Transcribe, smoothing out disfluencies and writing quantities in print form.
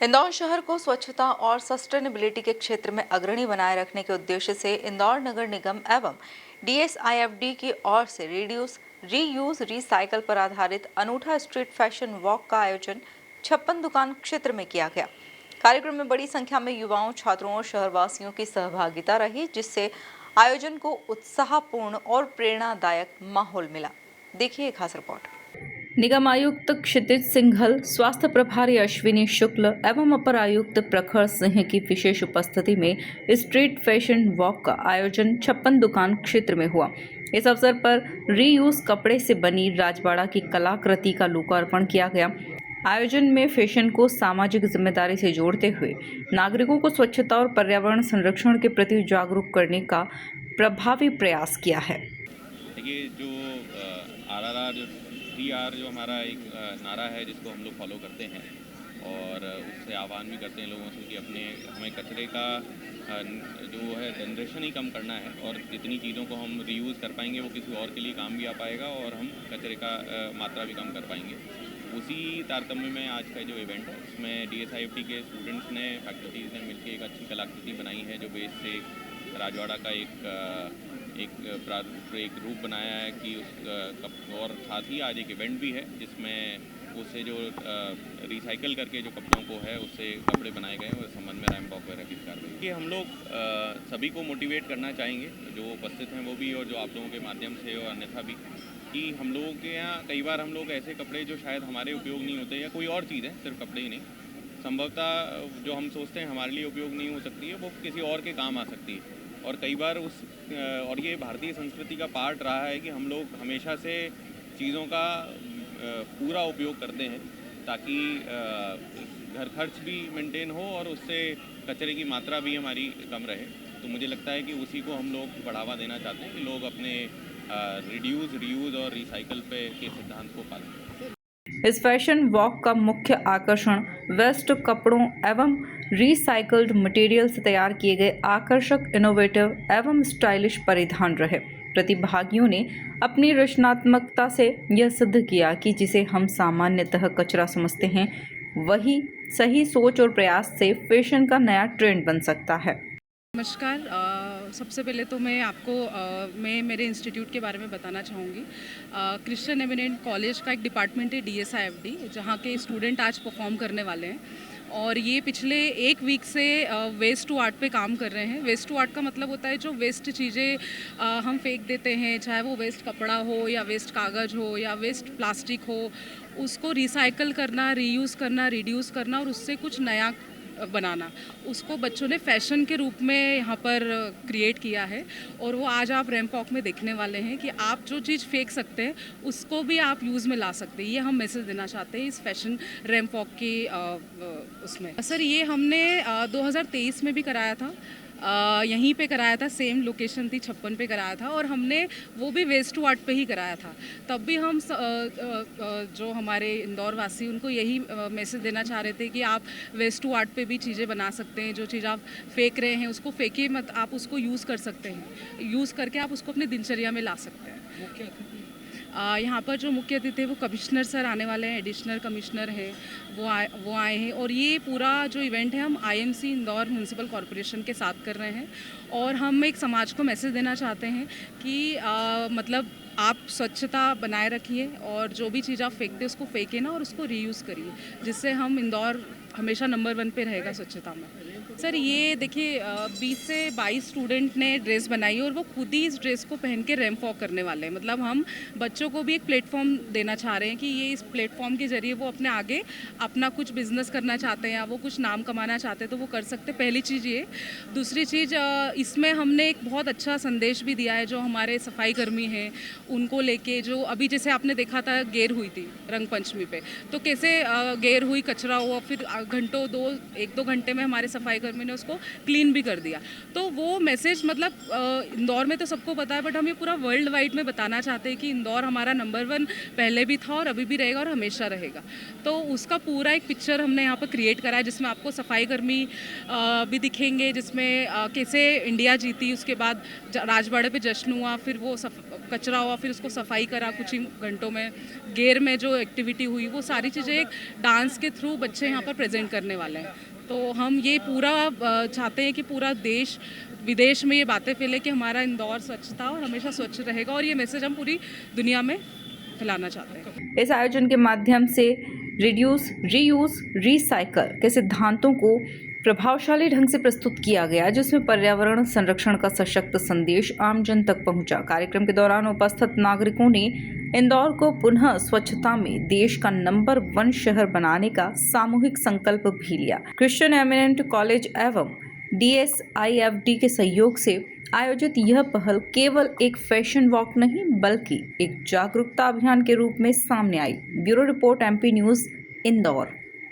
इंदौर शहर को स्वच्छता और सस्टेनेबिलिटी के क्षेत्र में अग्रणी बनाए रखने के उद्देश्य से इंदौर नगर निगम एवं डीएसआईएफडी की ओर से रिड्यूस रीयूज रिसाइकल पर आधारित अनूठा स्ट्रीट फैशन वॉक का आयोजन 56 दुकान क्षेत्र में किया गया। कार्यक्रम में बड़ी संख्या में युवाओं, छात्रों और शहरवासियों की सहभागिता रही, जिससे आयोजन को उत्साहपूर्ण और प्रेरणादायक माहौल मिला। देखिए एक खास रिपोर्ट। निगम आयुक्त क्षितिज सिंघल, स्वास्थ्य प्रभारी अश्विनी शुक्ल एवं अपर आयुक्त प्रखर सिंह की विशेष उपस्थिति में स्ट्रीट फैशन वॉक का आयोजन 56 दुकान क्षेत्र में हुआ। इस अवसर पर रीयूज कपड़े से बनी राजवाड़ा की कलाकृति का लोकार्पण किया गया। आयोजन में फैशन को सामाजिक जिम्मेदारी से जोड़ते हुए नागरिकों को स्वच्छता और पर्यावरण संरक्षण के प्रति जागरूक करने का प्रभावी प्रयास किया है। देखिए, जो RRR जो 3R जो हमारा एक नारा है, जिसको हम लोग फॉलो करते हैं और उससे आह्वान भी करते हैं लोगों से कि हमें कचरे का जो है जनरेशन ही कम करना है और जितनी चीज़ों को हम रीयूज़ कर पाएंगे वो किसी और के लिए काम भी आ पाएगा और हम कचरे का मात्रा भी कम कर पाएंगे। उसी तारतम्य में आज का जो इवेंट है, उसमें DSIFT के स्टूडेंट्स ने, फैकल्टीज़ ने मिलकर एक अच्छी कलाकृति बनाई है, जो बेस से राजवाड़ा का एक रूप बनाया है कि और साथ ही आज एक इवेंट भी है जिसमें उससे जो रिसाइकल करके जो कपड़ों को है उससे कपड़े बनाए गए हैं और संबंध में रैंप वॉक वगैरह की कार्रवाई कि हम लोग सभी को मोटिवेट करना चाहेंगे, जो उपस्थित हैं वो भी और जो आप लोगों के माध्यम से और अन्यथा भी, कि हम लोगों के यहाँ कई बार हम लोग ऐसे कपड़े जो शायद हमारे उपयोग नहीं होते या कोई और चीज़ है, सिर्फ कपड़े ही नहीं, संभवतः जो हम सोचते हैं हमारे लिए उपयोग नहीं हो सकती है, वो किसी और के काम आ सकती है। और कई बार और ये भारतीय संस्कृति का पार्ट रहा है कि हम लोग हमेशा से चीज़ों का पूरा उपयोग करते हैं ताकि घर खर्च भी मेंटेन हो और उससे कचरे की मात्रा भी हमारी कम रहे। तो मुझे लगता है कि उसी को हम लोग बढ़ावा देना चाहते हैं कि लोग अपने रिड्यूस, रीयूज़ और रिसाइकल के सिद्धांत को पालन करें। इस फैशन वॉक का मुख्य आकर्षण वेस्ट कपड़ों एवं रिसाइकल्ड मटेरियल से तैयार किए गए आकर्षक, इनोवेटिव एवं स्टाइलिश परिधान रहे। प्रतिभागियों ने अपनी रचनात्मकता से यह सिद्ध किया कि जिसे हम सामान्यतः कचरा समझते हैं, वही सही सोच और प्रयास से फैशन का नया ट्रेंड बन सकता है। नमस्कार। सबसे पहले तो मैं मेरे इंस्टीट्यूट के बारे में बताना चाहूँगी। क्रिश्चियन एमिनेंट कॉलेज का एक डिपार्टमेंट है DSIFD, जहाँ के स्टूडेंट आज परफॉर्म करने वाले हैं और ये पिछले एक वीक से वेस्ट टू आर्ट पे काम कर रहे हैं। वेस्ट टू आर्ट का मतलब होता है जो वेस्ट चीज़ें हम फेंक देते हैं, चाहे वो वेस्ट कपड़ा हो या वेस्ट कागज़ हो या वेस्ट प्लास्टिक हो, उसको रिसाइकल करना, रीयूज़ करना, रिड्यूस करना और उससे कुछ नया बनाना, उसको बच्चों ने फैशन के रूप में यहाँ पर क्रिएट किया है। और वो आज आप रैंप वॉक में देखने वाले हैं कि आप जो चीज़ फेंक सकते हैं उसको भी आप यूज़ में ला सकते हैं। ये हम मैसेज देना चाहते हैं इस फैशन रैंप वॉक की उसमें। सर, ये हमने 2023 में भी कराया था, यहीं पे कराया था, सेम लोकेशन थी, 56 पे कराया था और हमने वो भी वेस्ट टू आर्ट पे ही कराया था। तब भी हम जो हमारे इंदौर वासी, उनको यही मैसेज देना चाह रहे थे कि आप वेस्ट टू आर्ट पे भी चीज़ें बना सकते हैं। जो चीज़ आप फेंक रहे हैं उसको फेंकिए मत, आप उसको यूज़ कर सकते हैं। यूज़ करके आप उसको अपनी दिनचर्या में ला सकते हैं। यहाँ पर जो मुख्य अतिथि थे वो कमिश्नर सर आने वाले हैं, एडिशनल कमिश्नर हैं, वो आए हैं और ये पूरा जो इवेंट है हम IMC इंदौर म्यूनसिपल कॉरपोरेशन के साथ कर रहे हैं। और हम एक समाज को मैसेज देना चाहते हैं कि मतलब आप स्वच्छता बनाए रखिए और जो भी चीज़ आप फेंकते हैं उसको फेंके ना और उसको रीयूज़ करिए, जिससे हम इंदौर हमेशा नंबर 1 पे रहेगा स्वच्छता में। सर, ये देखिए 20 से 22 स्टूडेंट ने ड्रेस बनाई और वो खुद ही इस ड्रेस को पहन के रैंप वॉक करने वाले हैं। मतलब हम बच्चों को भी एक प्लेटफॉर्म देना चाह रहे हैं कि ये इस प्लेटफॉर्म के ज़रिए वो अपने आगे अपना कुछ बिजनेस करना चाहते हैं या वो कुछ नाम कमाना चाहते हैं तो वो कर सकते हैं। पहली चीज़ ये। दूसरी चीज़, इसमें हमने एक बहुत अच्छा संदेश भी दिया है जो हमारे सफाई कर्मी हैं उनको लेके, जो अभी जैसे आपने देखा था गेर हुई थी रंग पंचमी पे, तो कैसे गेर हुई, कचरा हुआ, फिर घंटों 1-2 घंटे में हमारे सफाई कर्मी ने उसको क्लीन भी कर दिया। तो वो मैसेज मतलब इंदौर में तो सबको पता है, बट हम ये पूरा वर्ल्ड वाइड में बताना चाहते हैं कि इंदौर हमारा नंबर 1 पहले भी था और अभी भी रहेगा और हमेशा रहेगा। तो उसका पूरा एक पिक्चर हमने यहाँ पर क्रिएट करा है जिसमें आपको सफाई कर्मी भी दिखेंगे, जिसमें कैसे इंडिया जीती, उसके बाद राजवाड़े पे जश्न हुआ, फिर वो कचरा हुआ, फिर उसको सफाई करा कुछ ही घंटों में, गेर में जो एक्टिविटी हुई, वो सारी चीज़ें एक डांस के थ्रू बच्चे यहाँ पर प्रेजेंट रिप्रेजेंट करने वाले हैं। तो हम ये पूरा चाहते हैं कि पूरा देश विदेश में ये बातें फैले कि हमारा इंदौर स्वच्छता और हमेशा स्वच्छ रहेगा, और ये मैसेज हम पूरी दुनिया में फैलाना चाहते हैं। इस आयोजन के माध्यम से रिड्यूस, रीयूज, रिसाइकल के सिद्धांतों को प्रभावशाली ढंग से प्रस्तुत किया गया, जिसमें पर्यावरण संरक्षण का सशक्त संदेश आम जन तक पहुंचा। कार्यक्रम के दौरान उपस्थित नागरिकों ने इंदौर को पुनः स्वच्छता में देश का नंबर 1 शहर बनाने का सामूहिक संकल्प भी लिया। क्रिश्चियन एमिनेंट कॉलेज एवं DSIFD के सहयोग से आयोजित यह पहल केवल एक फैशन वॉक नहीं, बल्कि एक जागरूकता अभियान के रूप में सामने आई। Bureau report MP news, Indore.